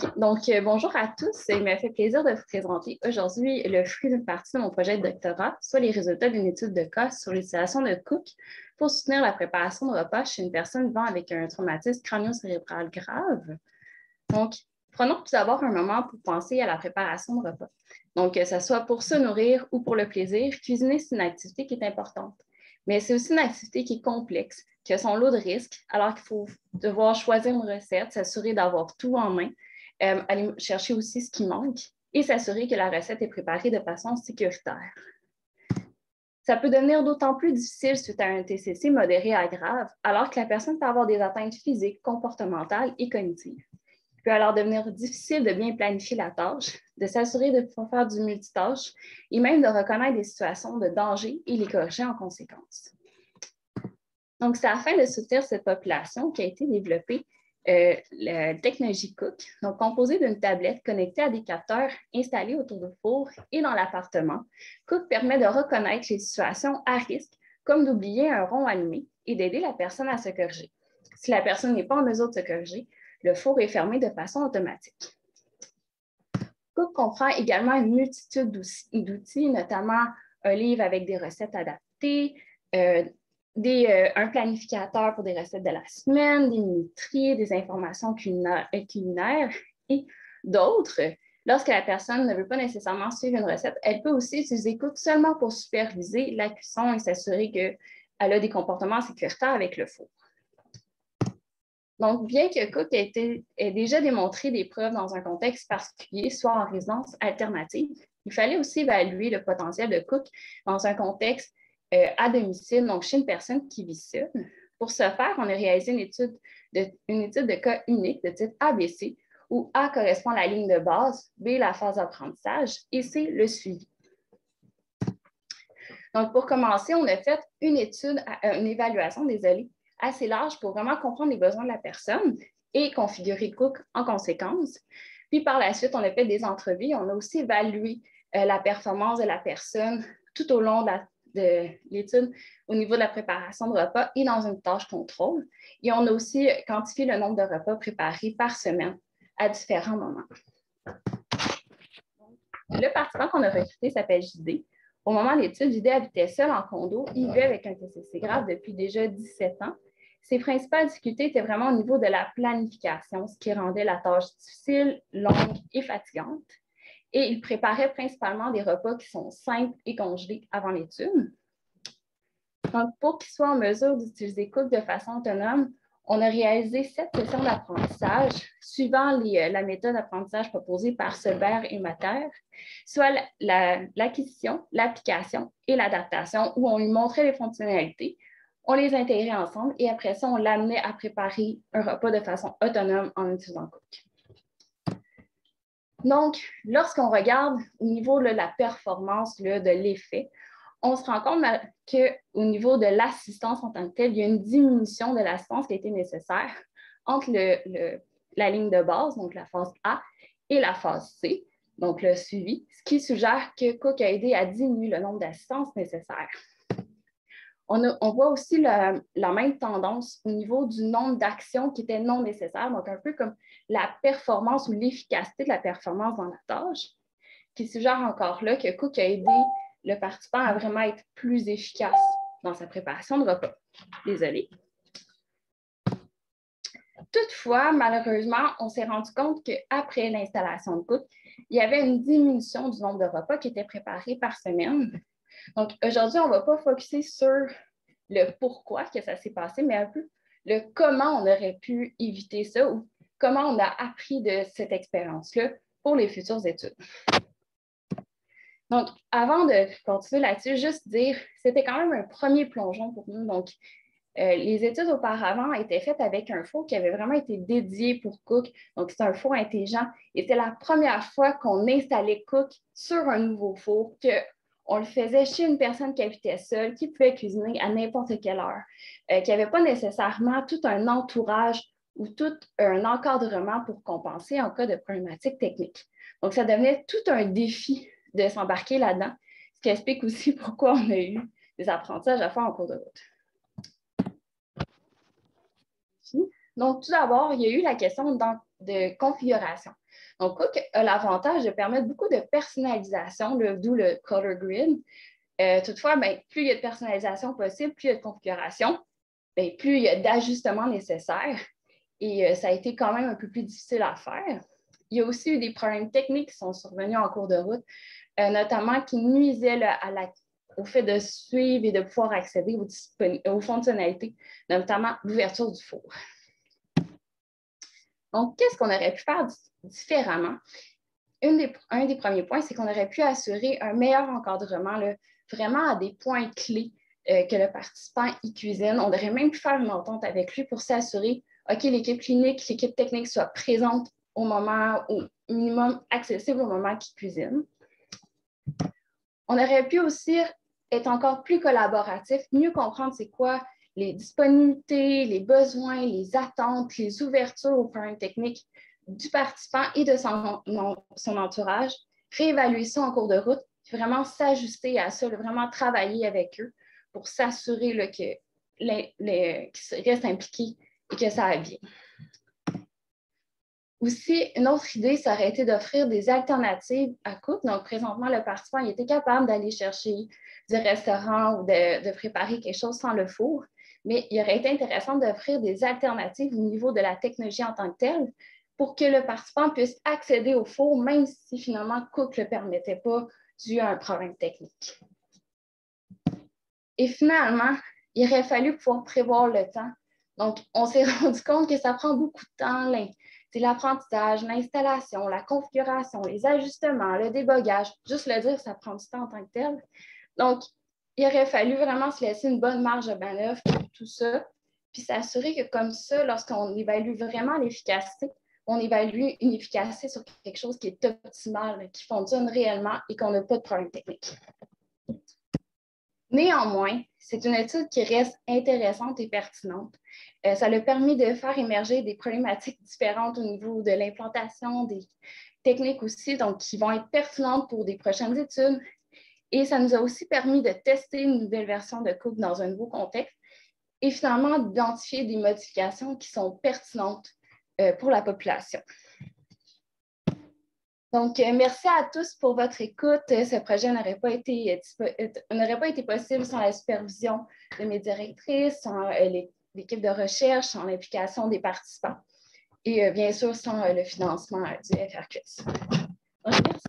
OK, donc bonjour à tous. Il m'a fait plaisir de vous présenter aujourd'hui le fruit d'une partie de mon projet de doctorat, soit les résultats d'une étude de cas sur l'utilisation de Cook pour soutenir la préparation de repas chez une personne vivant avec un traumatisme crânio-cérébral grave. Donc, prenons tout d'abord un moment pour penser à la préparation de repas. Donc, que ce soit pour se nourrir ou pour le plaisir, cuisiner, c'est une activité qui est importante. Mais c'est aussi une activité qui est complexe, qui a son lot de risques, alors qu'il faut devoir choisir une recette, s'assurer d'avoir tout en main, aller chercher aussi ce qui manque et s'assurer que la recette est préparée de façon sécuritaire. Ça peut devenir d'autant plus difficile suite à un TCC modéré à grave, alors que la personne peut avoir des atteintes physiques, comportementales et cognitives. Il peut alors devenir difficile de bien planifier la tâche, de s'assurer de pouvoir faire du multitâche et même de reconnaître des situations de danger et les corriger en conséquence. Donc, c'est afin de soutenir cette population qui a été développée la technologie Cook, donc composée d'une tablette connectée à des capteurs installés autour du four et dans l'appartement. Cook permet de reconnaître les situations à risque, comme d'oublier un rond allumé et d'aider la personne à se corriger. Si la personne n'est pas en mesure de se corriger, le four est fermé de façon automatique. Cook comprend également une multitude d'outils, notamment un livre avec des recettes adaptées, un planificateur pour des recettes de la semaine, des minuteries, des informations culinaires et d'autres. Lorsque la personne ne veut pas nécessairement suivre une recette, elle peut aussi utiliser Cook seulement pour superviser la cuisson et s'assurer qu'elle a des comportements sécuritaires avec le four. Donc, bien que Cook ait déjà démontré des preuves dans un contexte particulier, soit en résidence alternative, il fallait aussi évaluer le potentiel de Cook dans un contexte à domicile, donc chez une personne qui vit seule. Pour ce faire, on a réalisé une étude de cas unique de type ABC, où A correspond à la ligne de base, B la phase d'apprentissage et C le suivi. Donc, pour commencer, on a fait une évaluation, assez large pour vraiment comprendre les besoins de la personne et configurer Cook en conséquence. Puis par la suite, on a fait des entrevues. On a aussi évalué la performance de la personne tout au long de l'étude au niveau de la préparation de repas et dans une tâche contrôle. Et on a aussi quantifié le nombre de repas préparés par semaine à différents moments. Le participant qu'on a recruté s'appelle JD. Au moment de l'étude, JD habitait seul en condo. Il vivait avec un TCC grave depuis déjà 17 ans. Ses principales difficultés étaient vraiment au niveau de la planification, ce qui rendait la tâche difficile, longue et fatigante. Et il préparait principalement des repas qui sont simples et congelés avant l'étude. Donc, pour qu'il soit en mesure d'utiliser Cook de façon autonome, on a réalisé 7 sessions d'apprentissage suivant la méthode d'apprentissage proposée par Solbert et Mater, soit l'acquisition, l'application et l'adaptation, où on lui montrait les fonctionnalités, on les intégrait ensemble et après ça, on l'amenait à préparer un repas de façon autonome en utilisant Cook. Donc, lorsqu'on regarde au niveau de la performance, de l'effet, on se rend compte qu'au niveau de l'assistance en tant que telle, il y a une diminution de l'assistance qui a été nécessaire entre la ligne de base, donc la phase A, et la phase C, donc le suivi, ce qui suggère que Cook a aidé à diminuer le nombre d'assistances nécessaires. On voit aussi la même tendance au niveau du nombre d'actions qui étaient non nécessaires, donc un peu comme la performance ou l'efficacité de la performance dans la tâche, qui suggère encore là que Cook a aidé le participant à vraiment être plus efficace dans sa préparation de repas. Désolée. Toutefois, malheureusement, on s'est rendu compte qu'après l'installation de Cook, il y avait une diminution du nombre de repas qui étaient préparés par semaine. Donc, aujourd'hui, on ne va pas focuser sur le pourquoi que ça s'est passé, mais un peu le comment on aurait pu éviter ça ou comment on a appris de cette expérience-là pour les futures études. Donc, avant de continuer là-dessus, juste dire, c'était quand même un premier plongeon pour nous. Donc, les études auparavant étaient faites avec un four qui avait vraiment été dédié pour Cook. Donc, c'est un four intelligent. Et c'était la première fois qu'on installait Cook sur un nouveau four, qu'on le faisait chez une personne qui habitait seule, qui pouvait cuisiner à n'importe quelle heure, qui n'avait pas nécessairement tout un entourage ou tout un encadrement pour compenser en cas de problématique technique. Donc, ça devenait tout un défi de s'embarquer là-dedans, ce qui explique aussi pourquoi on a eu des apprentissages à faire en cours de route. Donc, tout d'abord, il y a eu la question de configuration. Donc, Cook a l'avantage de permettre beaucoup de personnalisation, d'où le color grid. Toutefois, plus il y a de personnalisation possible, plus il y a de configuration, plus il y a d'ajustements nécessaires. Et ça a été quand même un peu plus difficile à faire. Il y a aussi eu des problèmes techniques qui sont survenus en cours de route, notamment qui nuisaient au fait de suivre et de pouvoir accéder aux fonctionnalités, notamment l'ouverture du four. Donc, qu'est-ce qu'on aurait pu faire différemment? Un des premiers points, c'est qu'on aurait pu assurer un meilleur encadrement, là, vraiment à des points clés que le participant y cuisine. On aurait même pu faire une entente avec lui pour s'assurer, OK, l'équipe clinique, l'équipe technique soit présente au minimum accessible au moment qu'il cuisine. On aurait pu aussi être encore plus collaboratif, mieux comprendre c'est quoi les disponibilités, les besoins, les attentes, les ouvertures aux problèmes techniques du participant et de son entourage, réévaluer ça en cours de route, vraiment s'ajuster à ça, vraiment travailler avec eux pour s'assurer qu'ils restent impliqués et que ça va bien. Aussi, une autre idée, ça aurait été d'offrir des alternatives à Cook. Donc, présentement, le participant il était capable d'aller chercher du restaurant ou de préparer quelque chose sans le four, mais il aurait été intéressant d'offrir des alternatives au niveau de la technologie en tant que telle pour que le participant puisse accéder au four, même si finalement Cook ne le permettait pas dû à un problème technique. Et finalement, il aurait fallu pouvoir prévoir le temps. Donc, on s'est rendu compte que ça prend beaucoup de temps. C'est l'apprentissage, l'installation, la configuration, les ajustements, le débogage. Juste le dire, ça prend du temps en tant que tel. Donc, il aurait fallu vraiment se laisser une bonne marge de manœuvre pour tout ça, puis s'assurer que comme ça, lorsqu'on évalue vraiment l'efficacité, on évalue une efficacité sur quelque chose qui est optimal, qui fonctionne réellement et qu'on n'a pas de problème technique. Néanmoins, c'est une étude qui reste intéressante et pertinente. Ça a permis de faire émerger des problématiques différentes au niveau de l'implantation, des techniques aussi, donc qui vont être pertinentes pour des prochaines études. Et ça nous a aussi permis de tester une nouvelle version de Cook dans un nouveau contexte et finalement d'identifier des modifications qui sont pertinentes pour la population. Donc, merci à tous pour votre écoute. Ce projet n'aurait pas été possible sans la supervision de mes directrices, sans l'équipe de recherche, sans l'implication des participants et bien sûr sans le financement du FRQS. Donc, merci.